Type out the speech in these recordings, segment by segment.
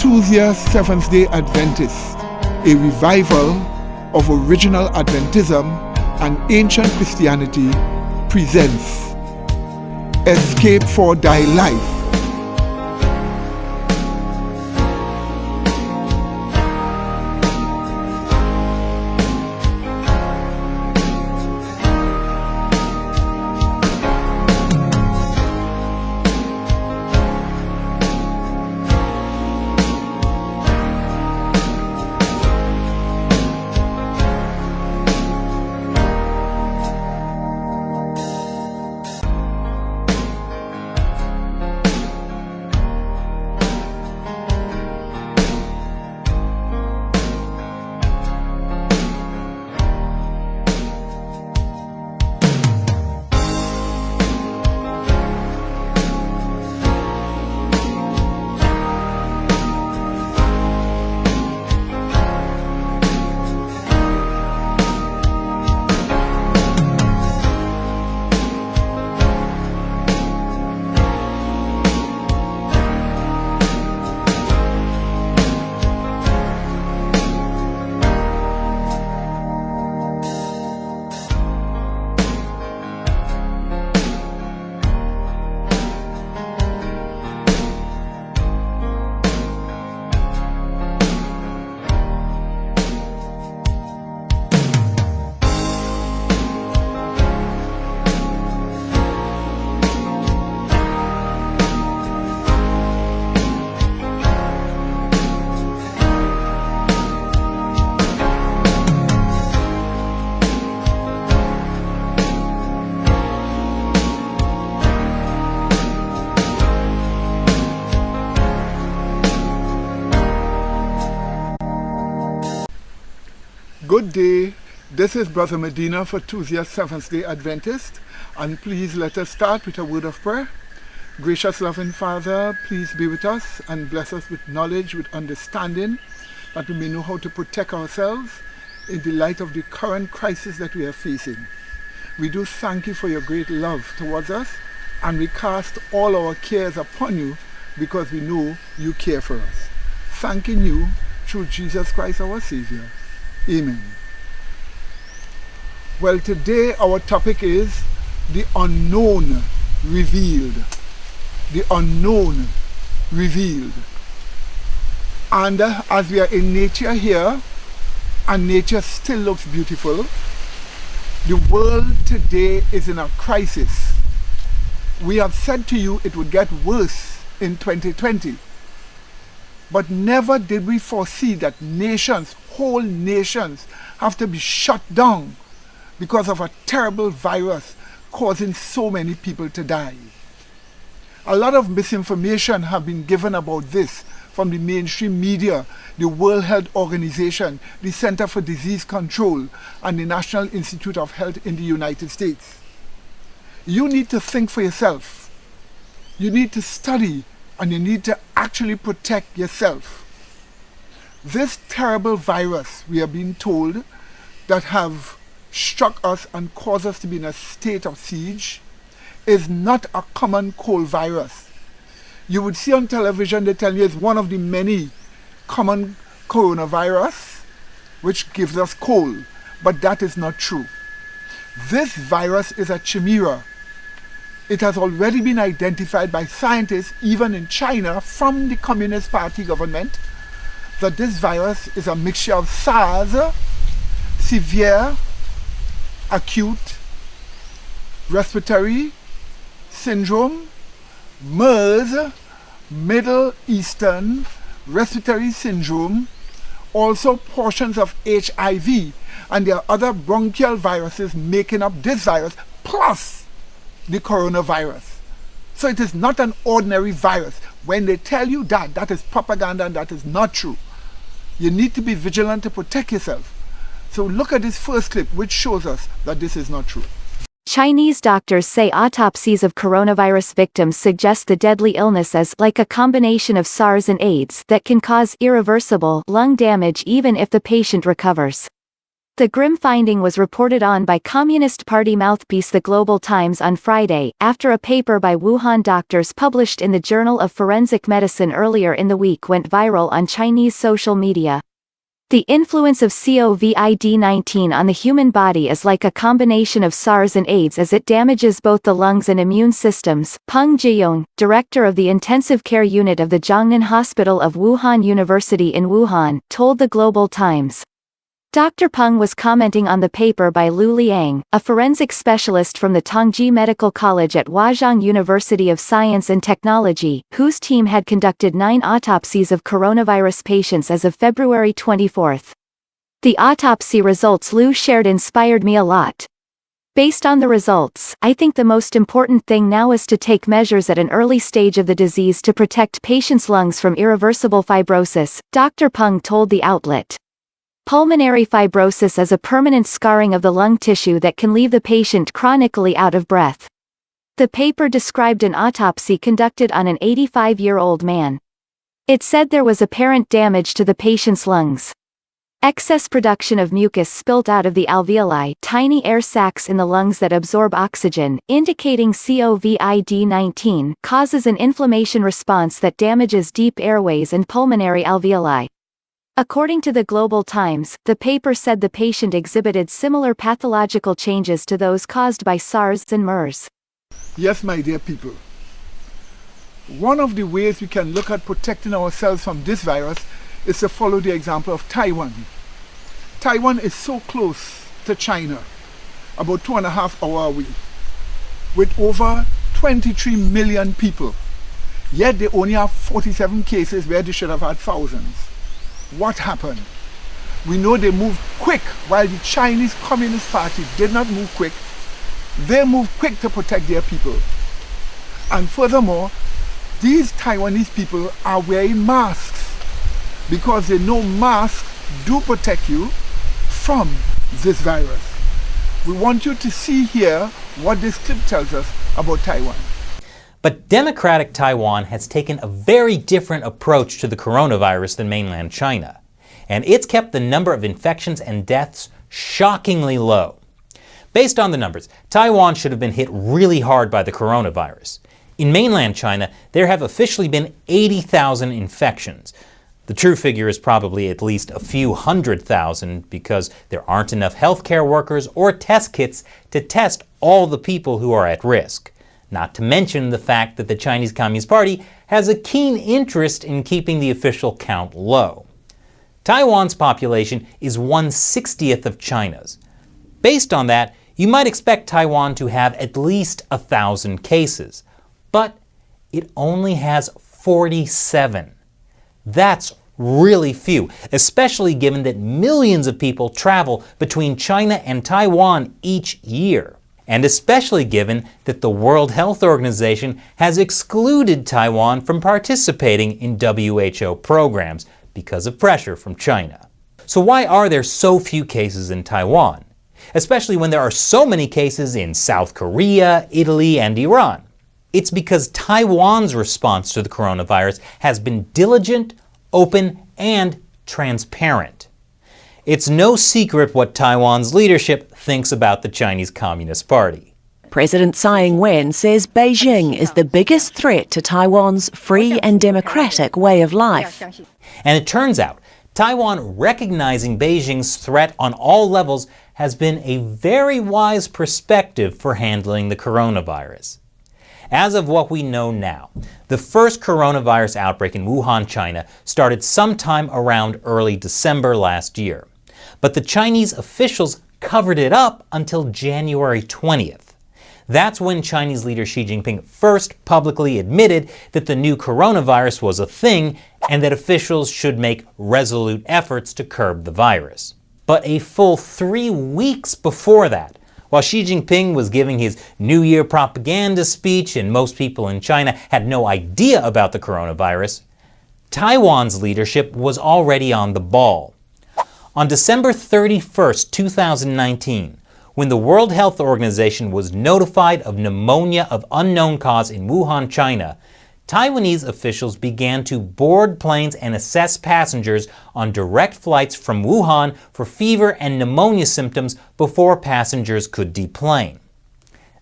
Tuesday Seventh-day Adventists, a revival of original Adventism and ancient Christianity, presents Escape for Thy Life. Good day, this is Brother Medina for Tuesday Seventh-day Adventist, and please let us start with a word of prayer. Gracious loving Father, please be with us and bless us with knowledge, with understanding, that we may know how to protect ourselves in the light of the current crisis that we are facing. We do thank you for your great love towards us, and we cast all our cares upon you because we know you care for us. Thanking you through Jesus Christ our Savior. Amen. Well, today our topic is the unknown revealed. The unknown revealed. And as we are in nature here, and nature still looks beautiful, the world today is in a crisis. We have said to you it would get worse in 2020. But never did we foresee that nations, whole nations, have to be shut down because of a terrible virus causing so many people to die. A lot of misinformation have been given about this from the mainstream media, the World Health Organization, the Center for Disease Control, and the National Institute of Health in the United States. You need to think for yourself. You need to study, and you need to actually protect yourself. This terrible virus, we are being told, that have struck us and caused us to be in a state of siege, is not a common cold virus. You would see on television, they tell you it's one of the many common coronavirus which gives us cold, but that is not true. This virus is a chimera. It has already been identified by scientists, even in China, from the Communist Party government, that this virus is a mixture of SARS, severe, acute, respiratory syndrome, MERS, Middle Eastern respiratory syndrome, also portions of HIV, and there are other bronchial viruses making up this virus, plus the coronavirus. So it is not an ordinary virus. When they tell you that, that is propaganda and that is not true. You need to be vigilant to protect yourself. So look at this first clip, which shows us that this is not true. Chinese doctors say autopsies of coronavirus victims suggest the deadly illness is like a combination of SARS and AIDS that can cause irreversible lung damage even if the patient recovers. The grim finding was reported on by Communist Party mouthpiece The Global Times on Friday, after a paper by Wuhan doctors published in the Journal of Forensic Medicine earlier in the week went viral on Chinese social media. The influence of COVID-19 on the human body is like a combination of SARS and AIDS as it damages both the lungs and immune systems, Peng Jiyong, director of the intensive care unit of the Jiangnan Hospital of Wuhan University in Wuhan, told the Global Times. Dr. Peng was commenting on the paper by Lu Liang, a forensic specialist from the Tongji Medical College at Huazhong University of Science and Technology, whose team had conducted 9 autopsies of coronavirus patients as of February 24. The autopsy results Lu shared inspired me a lot. Based on the results, I think the most important thing now is to take measures at an early stage of the disease to protect patients' lungs from irreversible fibrosis, Dr. Peng told the outlet. Pulmonary fibrosis is a permanent scarring of the lung tissue that can leave the patient chronically out of breath. The paper described an autopsy conducted on an 85-year-old man. It said there was apparent damage to the patient's lungs. Excess production of mucus spilt out of the alveoli, tiny air sacs in the lungs that absorb oxygen, indicating COVID-19, causes an inflammation response that damages deep airways and pulmonary alveoli. According to the Global Times, the paper said the patient exhibited similar pathological changes to those caused by SARS and MERS. Yes, my dear people. One of the ways we can look at protecting ourselves from this virus is to follow the example of Taiwan. Taiwan is so close to China, about 2.5 hours away, with over 23 million people. Yet they only have 47 cases where they should have had thousands. What happened? We know they moved quick, while the Chinese Communist Party did not move quick. They moved quick to protect their people. And furthermore, these Taiwanese people are wearing masks because they know masks do protect you from this virus. We want you to see here what this clip tells us about Taiwan. But democratic Taiwan has taken a very different approach to the coronavirus than mainland China, and it's kept the number of infections and deaths shockingly low. Based on the numbers, Taiwan should have been hit really hard by the coronavirus. In mainland China, there have officially been 80,000 infections. The true figure is probably at least a few 100,000 because there aren't enough healthcare workers or test kits to test all the people who are at risk. Not to mention the fact that the Chinese Communist Party has a keen interest in keeping the official count low. Taiwan's population is 1/60th of China's. Based on that, you might expect Taiwan to have at least 1,000 cases, but it only has 47. That's really few, especially given that millions of people travel between China and Taiwan each year. And especially given that the World Health Organization has excluded Taiwan from participating in WHO programs because of pressure from China. So why are there so few cases in Taiwan? Especially when there are so many cases in South Korea, Italy, and Iran. It's because Taiwan's response to the coronavirus has been diligent, open, and transparent. It's no secret what Taiwan's leadership thinks about the Chinese Communist Party. President Tsai Ing-wen says Beijing is the biggest threat to Taiwan's free and democratic way of life. And it turns out, Taiwan recognizing Beijing's threat on all levels has been a very wise perspective for handling the coronavirus. As of what we know now, the first coronavirus outbreak in Wuhan, China started sometime around early December last year. But the Chinese officials covered it up until January 20th. That's when Chinese leader Xi Jinping first publicly admitted that the new coronavirus was a thing and that officials should make resolute efforts to curb the virus. But a full 3 weeks before that, while Xi Jinping was giving his New Year propaganda speech and most people in China had no idea about the coronavirus, Taiwan's leadership was already on the ball. On December 31st, 2019, when the World Health Organization was notified of pneumonia of unknown cause in Wuhan, China, Taiwanese officials began to board planes and assess passengers on direct flights from Wuhan for fever and pneumonia symptoms before passengers could deplane.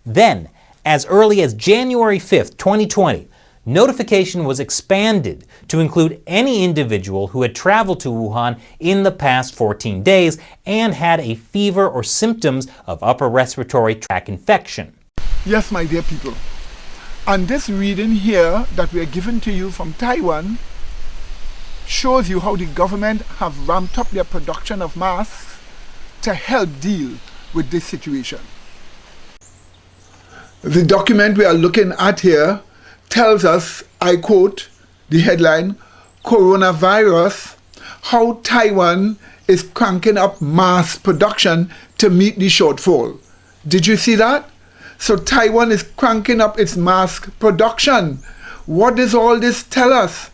Then, as early as January 5, 2020, notification was expanded to include any individual who had traveled to Wuhan in the past 14 days and had a fever or symptoms of upper respiratory tract infection. Yes, my dear people. And this reading here that we are given to you from Taiwan shows you how the government have ramped up their production of masks to help deal with this situation. The document we are looking at here tells us, I quote the headline, Coronavirus, how Taiwan is cranking up mask production to meet the shortfall. Did you see that? So Taiwan is cranking up its mask production. What does all this tell us?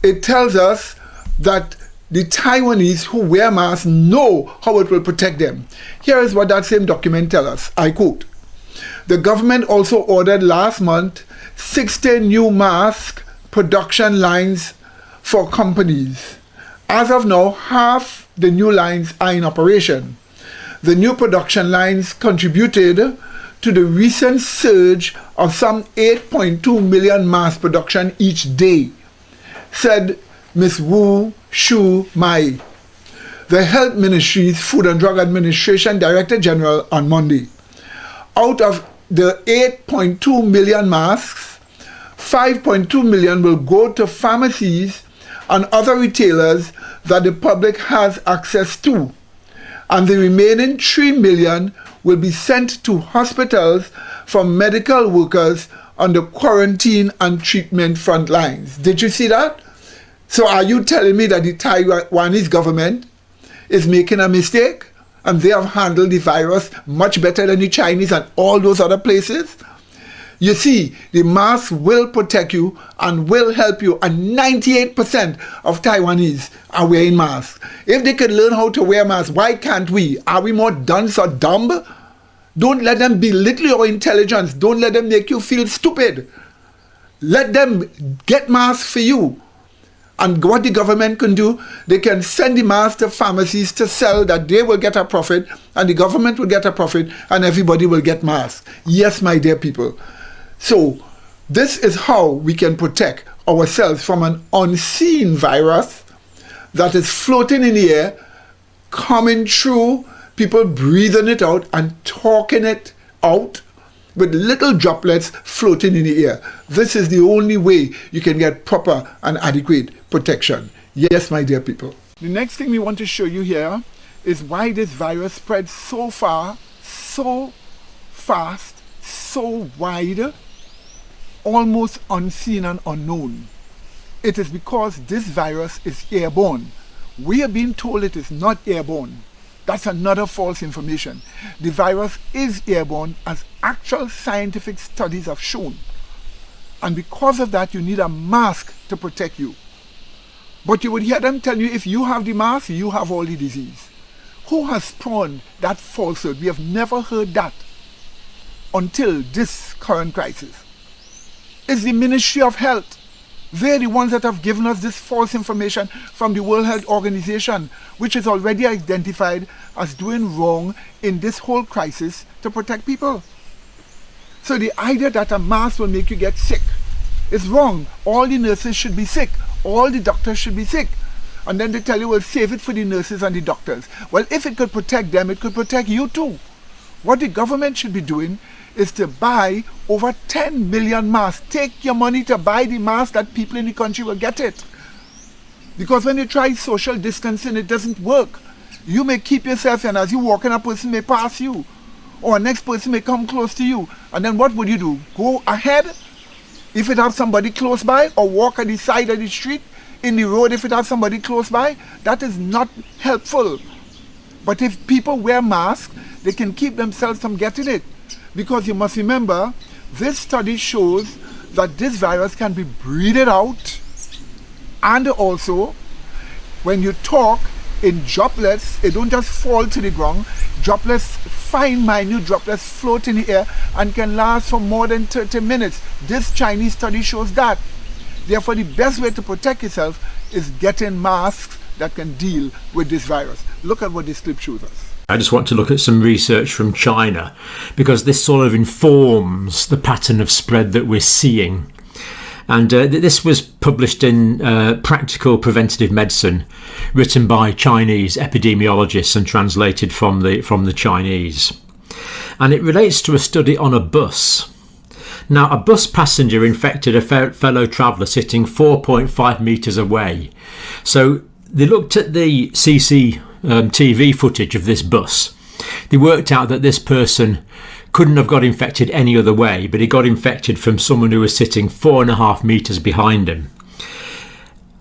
It tells us that the Taiwanese who wear masks know how it will protect them. Here is what that same document tells us. I quote, the government also ordered last month 60 new mask production lines for companies. As of now, half the new lines are in operation. The new production lines contributed to the recent surge of some 8.2 million mask production each day, said Ms. Wu Shu Mai, the Health Ministry's Food and Drug Administration Director General, on Monday. Out of the 8.2 million masks, 5.2 million will go to pharmacies and other retailers that the public has access to, and the remaining 3 million will be sent to hospitals for medical workers on the quarantine and treatment front lines. Did you see that? So are you telling me that the Taiwanese government is making a mistake and they have handled the virus much better than the Chinese and all those other places? You see, the mask will protect you and will help you, and 98% of Taiwanese are wearing masks. If they could learn how to wear masks, why can't we? Are we more dunce or dumb? Don't let them belittle your intelligence. Don't let them make you feel stupid. Let them get masks for you. And what the government can do, they can send the masks to pharmacies to sell, that they will get a profit, and the government will get a profit, and everybody will get masks. Yes, my dear people. So this is how we can protect ourselves from an unseen virus that is floating in the air, coming through, people breathing it out and talking it out with little droplets floating in the air. This is the only way you can get proper and adequate protection. Yes, my dear people. The next thing we want to show you here is why this virus spread so far, so fast, so wide, almost unseen and unknown. It is because this virus is airborne. We are being told it is not airborne. That's another false information. The virus is airborne, as actual scientific studies have shown. And because of that, you need a mask to protect you. But you would hear them tell you, if you have the mask, you have all the disease. Who has spawned that falsehood? We have never heard that until this current crisis. It's the Ministry of Health. They're the ones that have given us this false information from the World Health Organization, which is already identified as doing wrong in this whole crisis to protect people. So the idea that a mask will make you get sick is wrong. All the nurses should be sick. All the doctors should be sick. And then they tell you, well, save it for the nurses and the doctors. Well, if it could protect them, it could protect you too. What the government should be doing is to buy over 10 million masks. Take your money to buy the masks that people in the country will get it. Because when you try social distancing, it doesn't work. You may keep yourself, and as you walk in, a person may pass you, or a next person may come close to you. And then what would you do? Go ahead if it has somebody close by, or walk at the side of the street, in the road if it has somebody close by? That is not helpful. But if people wear masks, they can keep themselves from getting it. Because you must remember, this study shows that this virus can be breathed out, and also when you talk in droplets, it don't just fall to the ground. Droplets, fine minute droplets, float in the air and can last for more than 30 minutes. This Chinese study shows that. Therefore, the best way to protect yourself is getting masks that can deal with this virus. Look at what this clip shows us. I just want to look at some research from China because this sort of informs the pattern of spread that we're seeing. And this was published in Practical Preventative Medicine, written by Chinese epidemiologists and translated from the Chinese. And it relates to a study on a bus. Now, a bus passenger infected a fellow traveller sitting 4.5 metres away. So they looked at the CCTV footage of this bus. They worked out that this person couldn't have got infected any other way, but he got infected from someone who was sitting 4.5 metres behind him.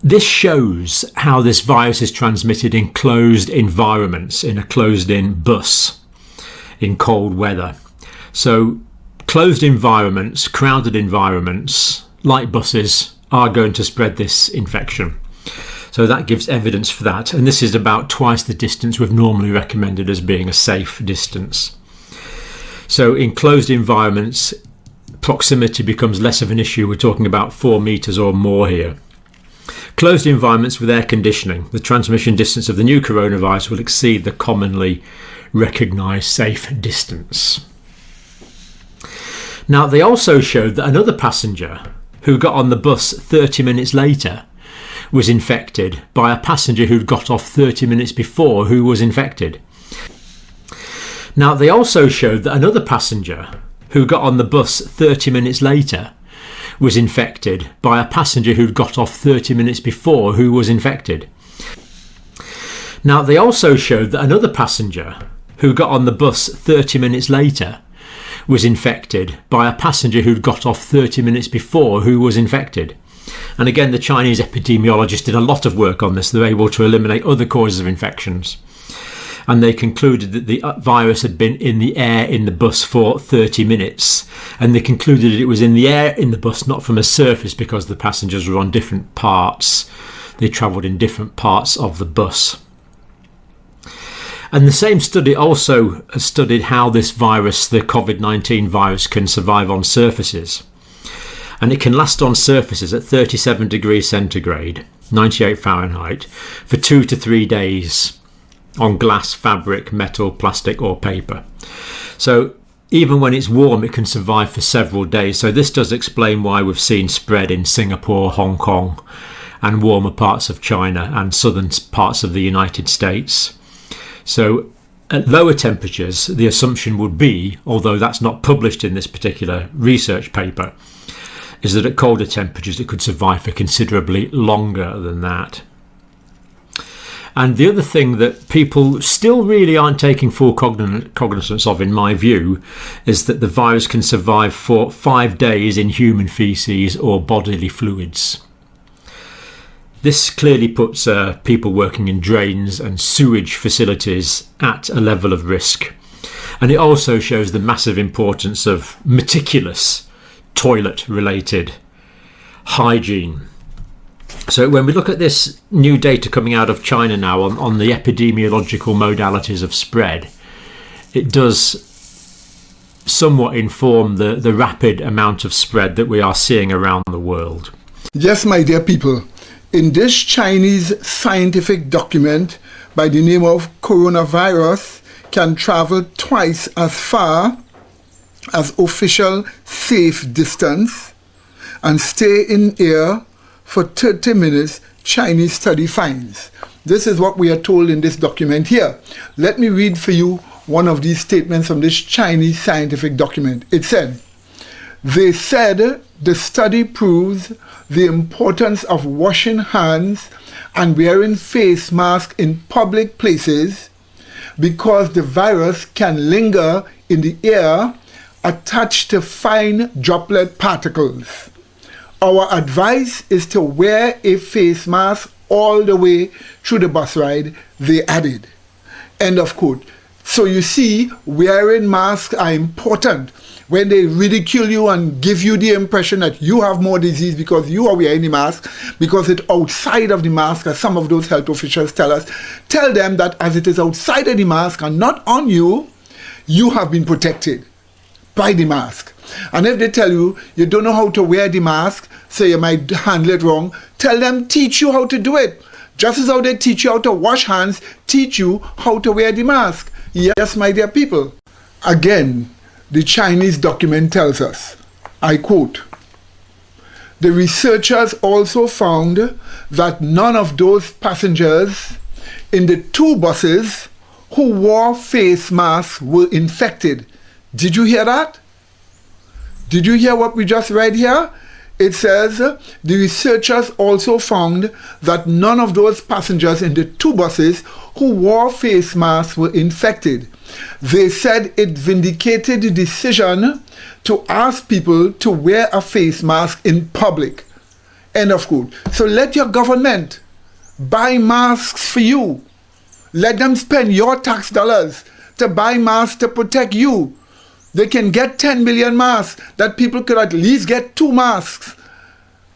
This shows how this virus is transmitted in closed environments, in a closed-in bus, in cold weather. So closed environments, crowded environments, like buses, are going to spread this infection. So that gives evidence for that. And this is about twice the distance we've normally recommended as being a safe distance. So in closed environments, proximity becomes less of an issue. We're talking about 4 metres or more here. Closed environments with air conditioning, the transmission distance of the new coronavirus will exceed the commonly recognised safe distance. Now, they also showed that another passenger who got on the bus 30 minutes later was infected by a passenger who'd got off 30 minutes before who was infected. Now, they also showed that another passenger who got on the bus 30 minutes later was infected by a passenger who'd got off 30 minutes before who was infected. Now, they also showed that another passenger who got on the bus 30 minutes later was infected by a passenger who'd got off 30 minutes before who was infected. And again, the Chinese epidemiologists did a lot of work on this. They were able to eliminate other causes of infections. And they concluded that the virus had been in the air in the bus for 30 minutes. And they concluded it was in the air in the bus, not from a surface, because the passengers were on different parts. They travelled in different parts of the bus. And the same study also studied how this virus, the COVID-19 virus, can survive on surfaces. And it can last on surfaces at 37 degrees centigrade, 98 Fahrenheit, for 2 to 3 days on glass, fabric, metal, plastic or paper. So even when it's warm, it can survive for several days. So this does explain why we've seen spread in Singapore, Hong Kong and warmer parts of China and southern parts of the United States. So at lower temperatures, the assumption would be, although that's not published in this particular research paper, is that at colder temperatures it could survive for considerably longer than that. And the other thing that people still really aren't taking full cognizance of, in my view, is that the virus can survive for 5 days in human faeces or bodily fluids. This clearly puts people working in drains and sewage facilities at a level of risk. And it also shows the massive importance of meticulous toilet-related hygiene. So when we look at this new data coming out of China now on the epidemiological modalities of spread, it does somewhat inform the rapid amount of spread that we are seeing around the world. Yes, my dear people, in this Chinese scientific document by the name of Coronavirus Can Travel Twice as Far as Official Safe Distance and Stay in Air for 30 minutes, Chinese study finds. This is what we are told in this document here. Let me read for you one of these statements from this Chinese scientific document. It said, they said the study proves the importance of washing hands and wearing face masks in public places because the virus can linger in the air attached to fine droplet particles. Our advice is to wear a face mask all the way through the bus ride, they added. End of quote. So you see, wearing masks are important. When they ridicule you and give you the impression that you have more disease because you are wearing the mask, because it's outside of the mask, as some of those health officials tell us, tell them that as it is outside of the mask and not on you, you have been protected. buy the mask. And if they tell you you don't know how to wear the mask, so you might handle it wrong, tell them teach you how to do it. Just as how they teach you how to wash hands, teach you how to wear the mask. Yes, my dear people. Again, the Chinese document tells us, I quote, "The researchers also found that none of those passengers in the 2 buses who wore face masks were infected." Did you hear that? Did you hear what we just read here? It says, the researchers also found that none of those passengers in the 2 buses who wore face masks were infected. They said it vindicated the decision to ask people to wear a face mask in public. End of quote. So let your government buy masks for you. Let them spend your tax dollars to buy masks to protect you. They can get 10 million masks, that people could at least get 2 masks,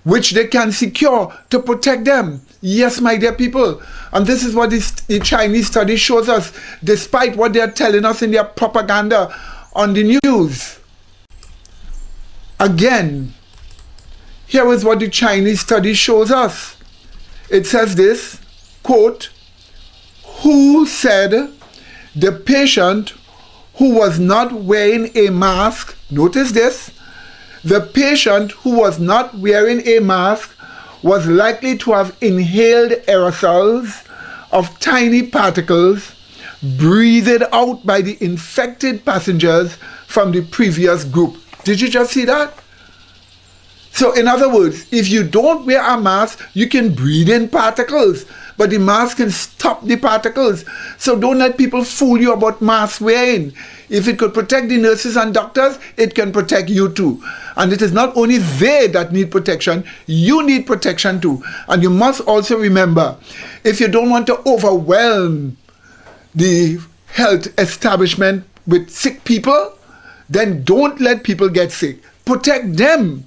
which they can secure to protect them. Yes, my dear people. And this is what the Chinese study shows us, despite what they are telling us in their propaganda on the news. Again, here is what the Chinese study shows us. It says this, quote, "Who said the patient who was not wearing a mask," notice this, "the patient who was not wearing a mask was likely to have inhaled aerosols of tiny particles breathed out by the infected passengers from the previous group." Did you just see that? So in other words, if you don't wear a mask, you can breathe in particles, but the mask can stop the particles. So don't let people fool you about mask wearing. If it could protect the nurses and doctors, it can protect you too. And it is not only they that need protection, you need protection too. And you must also remember, if you don't want to overwhelm the health establishment with sick people, then don't let people get sick. Protect them,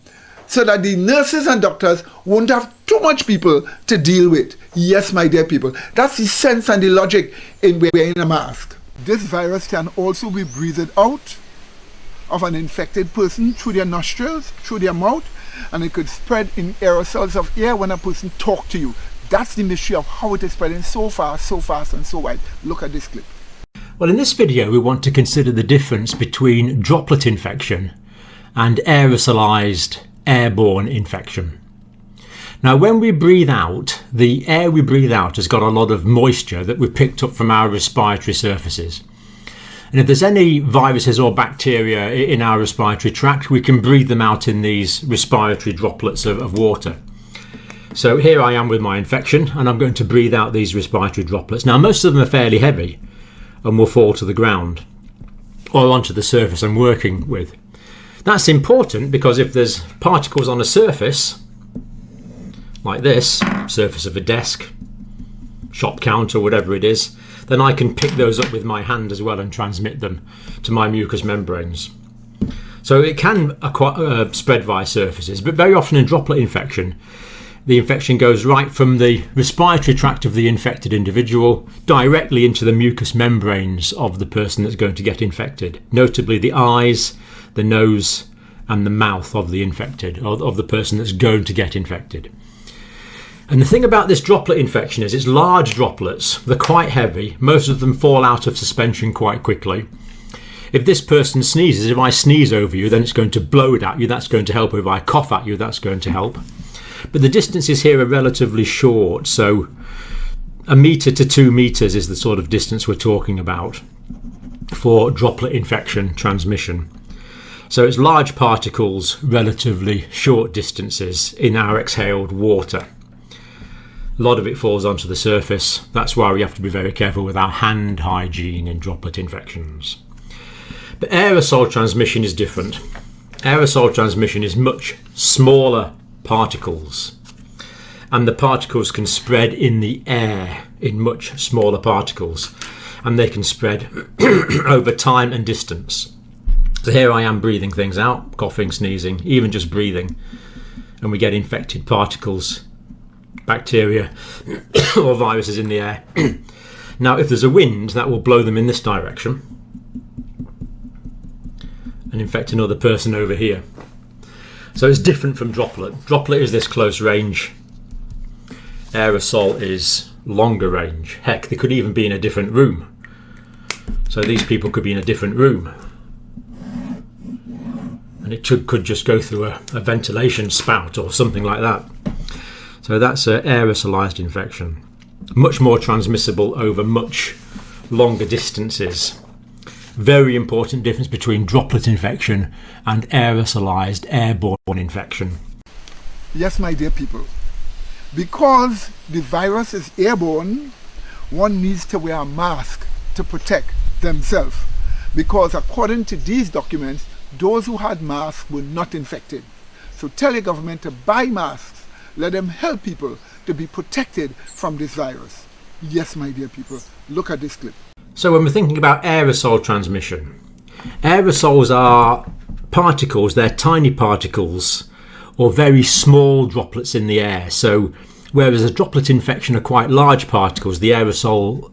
so that the nurses and doctors won't have too much people to deal with. Yes, my dear people. That's the sense and the logic in wearing a mask. This virus can also be breathed out of an infected person through their nostrils, through their mouth, and it could spread in aerosols of air when a person talks to you. That's the mystery of how it is spreading so fast, and so wide. Look at this clip. Well, in this video, we want to consider the difference between droplet infection and aerosolized airborne infection. Now, when we breathe out, the air we breathe out has got a lot of moisture that we've picked up from our respiratory surfaces. And if there's any viruses or bacteria in our respiratory tract, we can breathe them out in these respiratory droplets of water. So here I am with my infection, and I'm going to breathe out these respiratory droplets. Now, most of them are fairly heavy and will fall to the ground or onto the surface I'm working with. That's important because if there's particles on a surface, like this, surface of a desk, shop counter, whatever it is, then I can pick those up with my hand as well and transmit them to my mucous membranes. So it can spread via surfaces, but very often in droplet infection, the infection goes right from the respiratory tract of the infected individual directly into the mucous membranes of the person that's going to get infected, notably the eyes, the nose and the mouth of the infected, of the person that's going to get infected. And the thing about this droplet infection is it's large droplets, they're quite heavy, most of them fall out of suspension quite quickly. If this person sneezes, if I sneeze over you, then it's going to blow it at you, that's going to help. If I cough at you, that's going to help. But the distances here are relatively short, so 1 metre to 2 metres is the sort of distance we're talking about for droplet infection transmission. So it's large particles, relatively short distances in our exhaled water. A lot of it falls onto the surface. That's why we have to be very careful with our hand hygiene in droplet infections. But aerosol transmission is different. Aerosol transmission is much smaller particles, and the particles can spread in the air in much smaller particles, and they can spread over time and distance. So here I am breathing things out, coughing, sneezing, even just breathing, and we get infected particles, bacteria or viruses in the air. Now if there's a wind, that will blow them in this direction, and and infect another person over here. So it's different from droplet. Droplet is this close range. Aerosol is longer range. Heck, they could even be in a different room. So these people could be in a different room. And it could just go through a ventilation spout or something like that. So that's an aerosolized infection. Much more transmissible over much longer distances. Very important difference between droplet infection and aerosolized airborne infection. Yes, my dear people. Because the virus is airborne, one needs to wear a mask to protect themselves. Because according to these documents, those who had masks were not infected. So tell your government to buy masks. Let them help people to be protected from this virus. Yes, my dear people, look at this clip. So when we're thinking about aerosol transmission, aerosols are particles, they're tiny particles or very small droplets in the air. So whereas a droplet infection are quite large particles, the aerosol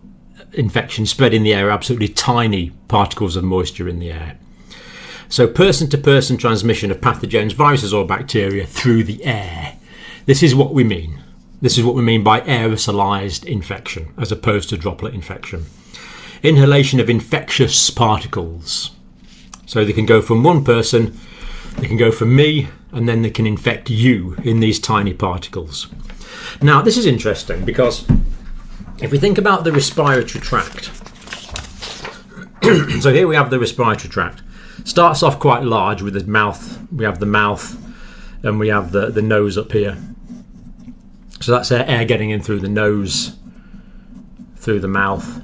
infection spread in the air are absolutely tiny particles of moisture in the air. So person-to-person transmission of pathogens, viruses or bacteria through the air. This is what we mean. This is what we mean by aerosolized infection as opposed to droplet infection. Inhalation of infectious particles. So they can go from one person, they can go from me, and then they can infect you in these tiny particles. Now, this is interesting because if we think about the respiratory tract, so here we have the respiratory tract. Starts off quite large with the mouth. We have the mouth and we have the nose up here. So that's air getting in through the nose, through the mouth,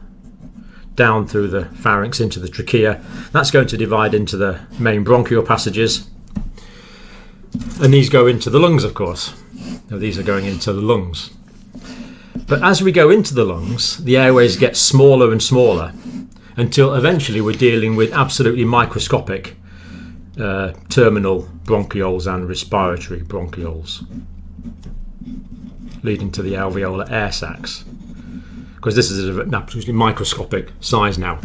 down through the pharynx into the trachea. That's going to divide into the main bronchial passages. And these go into the lungs, of course. Now, these are going into the lungs. But as we go into the lungs, the airways get smaller and smaller until eventually we're dealing with absolutely microscopic terminal bronchioles and respiratory bronchioles, leading to the alveolar air sacs. Because this is an absolutely microscopic size now.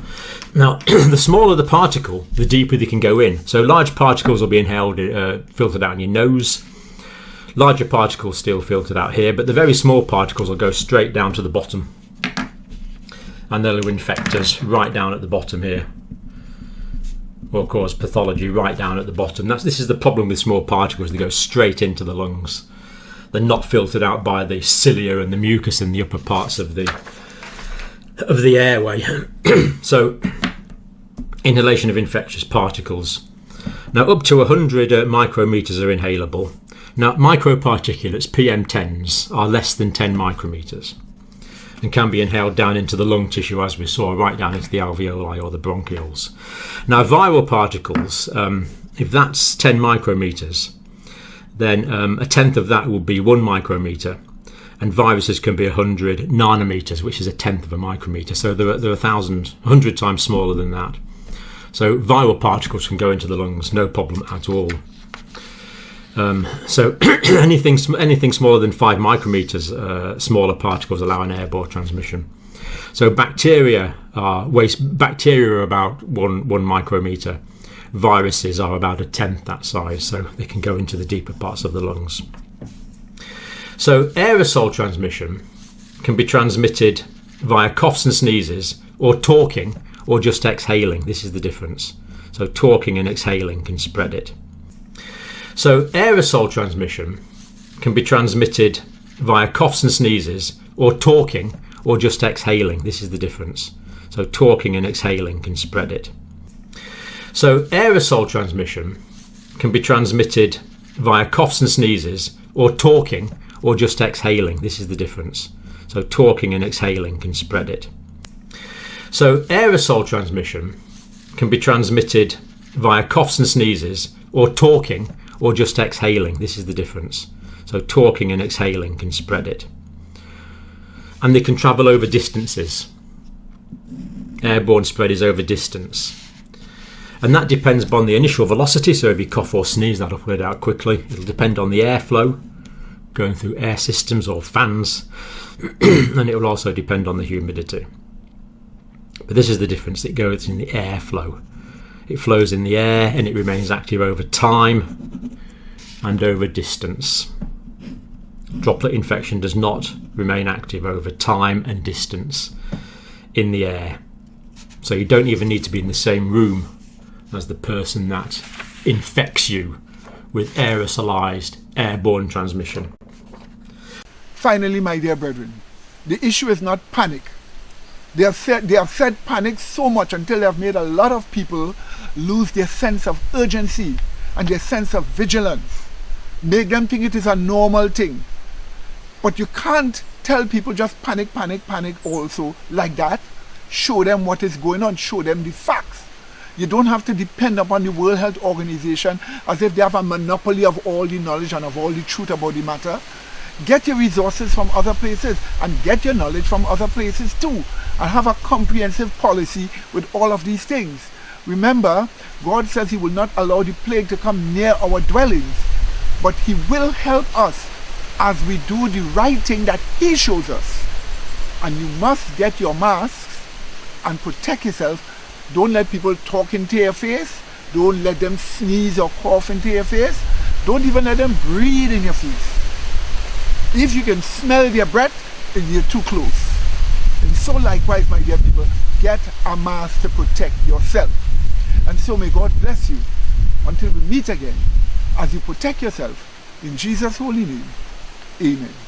Now, the smaller the particle, the deeper they can go in. So large particles will be inhaled, filtered out in your nose. Larger particles still filtered out here, but the very small particles will go straight down to the bottom. And they'll infect us right down at the bottom here. Or cause pathology right down at the bottom. This is the problem with small particles, they go straight into the lungs. They're not filtered out by the cilia and the mucus in the upper parts of the airway. So, inhalation of infectious particles. Now, up to 100 micrometers are inhalable. Now, microparticulates, PM10s, are less than 10 micrometers and can be inhaled down into the lung tissue, as we saw, right down into the alveoli or the bronchioles. Now, viral particles, if that's 10 micrometers, then a tenth of that will be 1 micrometer, and viruses can be 100 nanometers, which is a tenth of a micrometer. So they're 100 times smaller than that. So viral particles can go into the lungs, no problem at all. So anything smaller than 5 micrometers, smaller particles allow an airborne transmission. So bacteria are about 1 micrometer. Viruses are about a tenth that size, so they can go into the deeper parts of the lungs. So aerosol transmission can be transmitted via coughs and sneezes, or talking, or just exhaling. This is the difference. So talking and exhaling can spread it. So aerosol transmission can be transmitted via coughs and sneezes, or talking, or just exhaling. This is the difference. So talking and exhaling can spread it. So aerosol transmission can be transmitted via coughs and sneezes, or talking, or just exhaling. This is the difference. So talking and exhaling can spread it. So aerosol transmission can be transmitted via coughs and sneezes, or talking, or just exhaling. This is the difference. So talking and exhaling can spread it. And they can travel over distances. Airborne spread is over distance. And that depends upon the initial velocity. So if you cough or sneeze, that'll put it out quickly. It'll depend on the airflow going through air systems or fans. And it will also depend on the humidity. But this is the difference. It goes in the airflow. It flows in the air and it remains active over time and over distance. Droplet infection does not remain active over time and distance in the air. So you don't even need to be in the same room as the person that infects you with aerosolized airborne transmission. Finally, my dear brethren, the issue is not panic. They have said panic so much until they have made a lot of people lose their sense of urgency and their sense of vigilance. Make them think it is a normal thing. But you can't tell people just panic, panic, panic also like that. Show them what is going on, show them the facts. You don't have to depend upon the World Health Organization as if they have a monopoly of all the knowledge and of all the truth about the matter. Get your resources from other places and get your knowledge from other places too, and have a comprehensive policy with all of these things. Remember, God says He will not allow the plague to come near our dwellings, but He will help us as we do the right thing that He shows us. And you must get your masks and protect yourself. Don't let people talk into your face. Don't let them sneeze or cough into your face. Don't even let them breathe in your face. If you can smell their breath, then you're too close. And so likewise, my dear people, get a mask to protect yourself. And so may God bless you until we meet again as you protect yourself. In Jesus' holy name, amen.